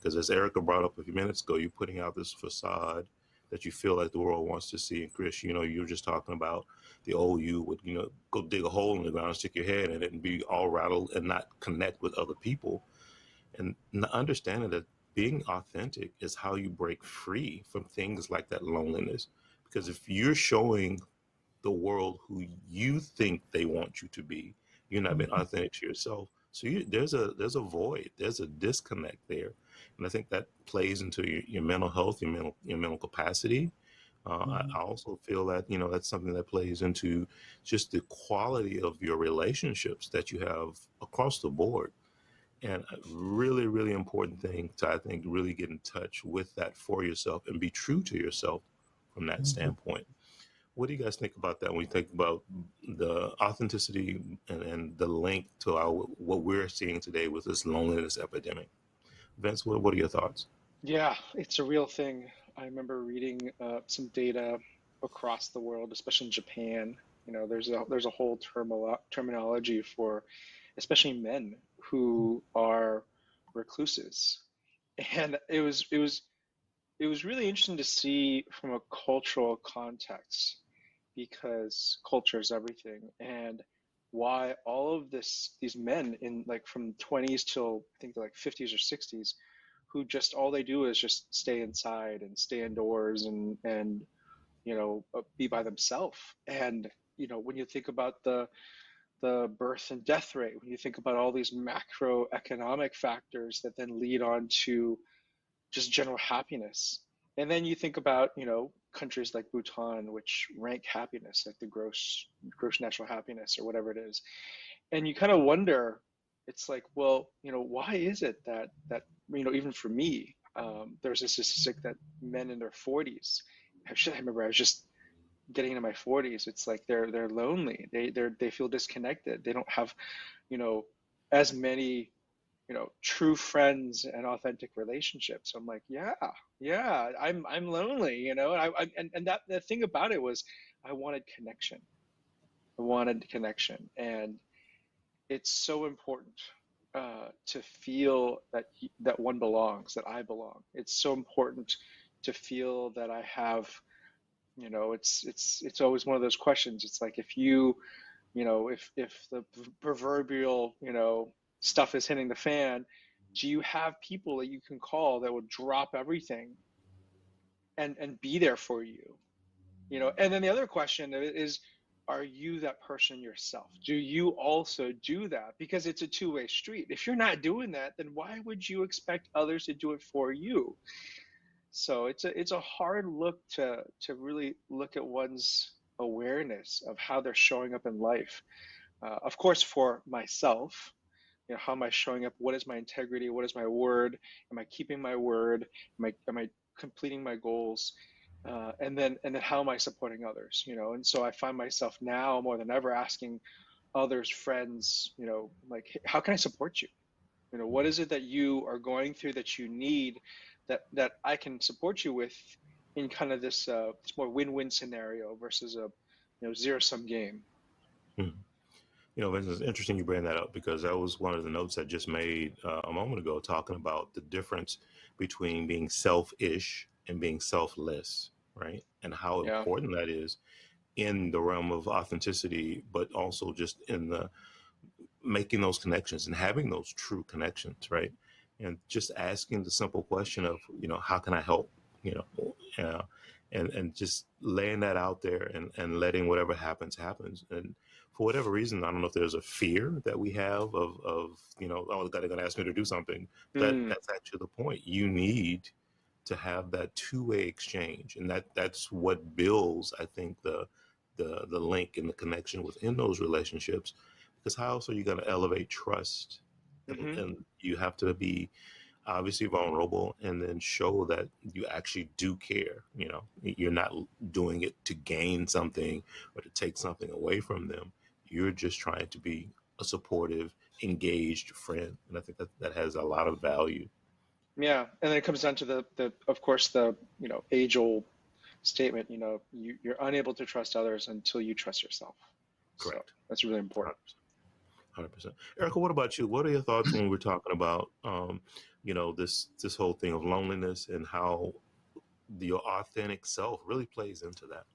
because as Erica brought up a few minutes ago, you're putting out this facade that you feel like the world wants to see. And Chris, you were just talking about the old you would, go dig a hole in the ground and stick your head in it and be all rattled and not connect with other people. And understanding that being authentic is how you break free from things like that loneliness. Because if you're showing the world who you think they want you to be, you're not being authentic to yourself. So there's a void, there's a disconnect there, and I think that plays into your mental health, your mental capacity. I also feel that that's something that plays into just the quality of your relationships that you have across the board. And a really, really important thing to, I think, really get in touch with that for yourself and be true to yourself from that standpoint. What do you guys think about that when you think about the authenticity and the link to what we're seeing today with this loneliness epidemic? Vince, what are your thoughts? Yeah, it's a real thing. I remember reading some data across the world, especially in Japan. There's a whole terminology for, especially men who are recluses, and it was really interesting to see from a cultural context, because culture is everything, and why all of these men in like from 20s till I think they're like 50s or 60s, who just all they do is just stay inside and stay indoors and be by themselves. And when you think about the birth and death rate, when you think about all these macroeconomic factors that then lead on to just general happiness. And then you think about, countries like Bhutan, which rank happiness, like the gross natural happiness or whatever it is. And you kind of wonder, it's like, well, why is it that even for me, there's a statistic that men in their 40s, actually, I remember I was just getting into my 40s, it's like they're lonely. They feel disconnected. They don't have, as many true friends and authentic relationships. So I'm like, yeah, I'm lonely, and that the thing about it was I wanted connection. I wanted connection, and it's so important to feel that one belongs, that I belong. It's so important to feel that I have, it's always one of those questions. It's like if if the proverbial, stuff is hitting the fan, do you have people that you can call that will drop everything and be there for you? And then the other question is, are you that person yourself? Do you also do that? Because it's a two-way street. If you're not doing that, then why would you expect others to do it for you? So it's a hard look to really look at one's awareness of how they're showing up in life. Of course, for myself, how am I showing up? What is my integrity? What is my word? Am I keeping my word? Am I completing my goals? And then how am I supporting others? And so I find myself now more than ever asking others, friends, like, "Hey, how can I support you? What is it that you are going through that you need, that I can support you with, in kind of this more win-win scenario versus a zero-sum game." Hmm. Vince, it's interesting you bring that up because that was one of the notes I just made a moment ago, talking about the difference between being selfish and being selfless, right? And how Yeah. important that is in the realm of authenticity, but also just in the making those connections and having those true connections, right? And just asking the simple question of, how can I help? You know, uh, and just laying that out there and letting whatever happens. And for whatever reason, I don't know if there's a fear that we have of oh, they're going to ask me to do something. But Mm, that's actually the point. You need to have that two-way exchange, and that's what builds, I think, the link and the connection within those relationships. Because how else are you going to elevate trust? mm-hmm. And you have to be obviously vulnerable and then show that you actually do care. You're not doing it to gain something or to take something away from them. You're just trying to be a supportive, engaged friend. And I think that has a lot of value. Yeah, and then it comes down to the of course the age-old statement. You're unable to trust others until you trust yourself. So Correct. that's really important. 100%. Erica, what about you? What are your thoughts when we're talking about, this whole thing of loneliness and how your authentic self really plays into that?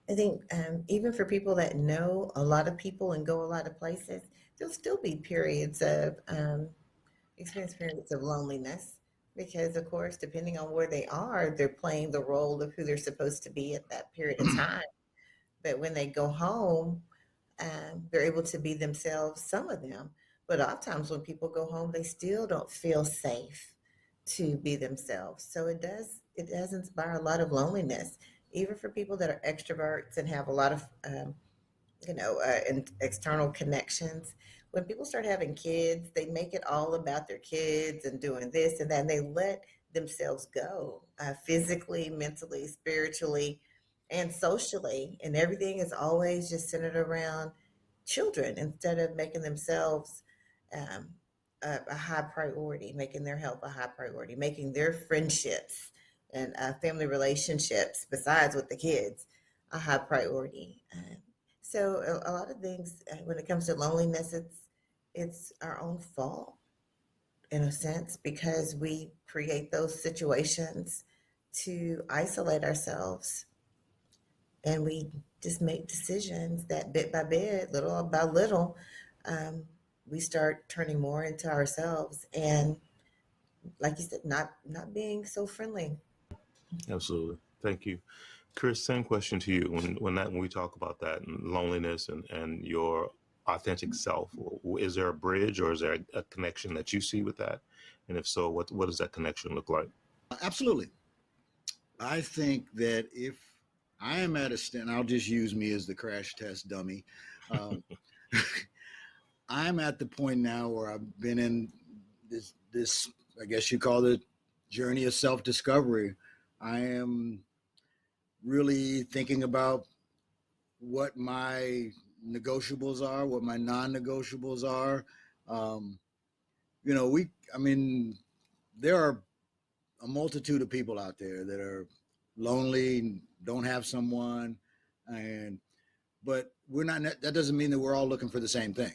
I think even for people that know a lot of people and go a lot of places, there'll still be periods of experience periods of loneliness because, of course, depending on where they are, they're playing the role of who they're supposed to be at that period of time. But when they go home, they're able to be themselves, some of them. But oftentimes when people go home, they still don't feel safe to be themselves. So it does inspire a lot of loneliness, even for people that are extroverts and have a lot of external connections. When people start having kids, they make it all about their kids and doing this and that, and they let themselves go physically, mentally, spiritually, and socially. And everything is always just centered around children instead of making themselves um, a high priority, making their health a high priority, making their friendships and family relationships, besides with the kids, a high priority. So a lot of things when it comes to loneliness, it's our own fault in a sense because we create those situations to isolate ourselves, and we just make decisions that bit by bit, little by little, um, we start turning more into ourselves, and like you said, not being so friendly. Absolutely. Thank you. Chris, same question to you. When we talk about that and loneliness and your authentic self, is there a bridge or is there a connection that you see with that? And if so, what does that connection look like? Absolutely. I think that if I am at a stand, I'll just use me as the crash test dummy. Um, I'm at the point now where I've been in this I guess you call it journey of self-discovery. I am really thinking about what my negotiables are, what my non-negotiables are. Um, I mean, there are a multitude of people out there that are lonely, don't have someone, and but we're not. That doesn't mean that we're all looking for the same thing.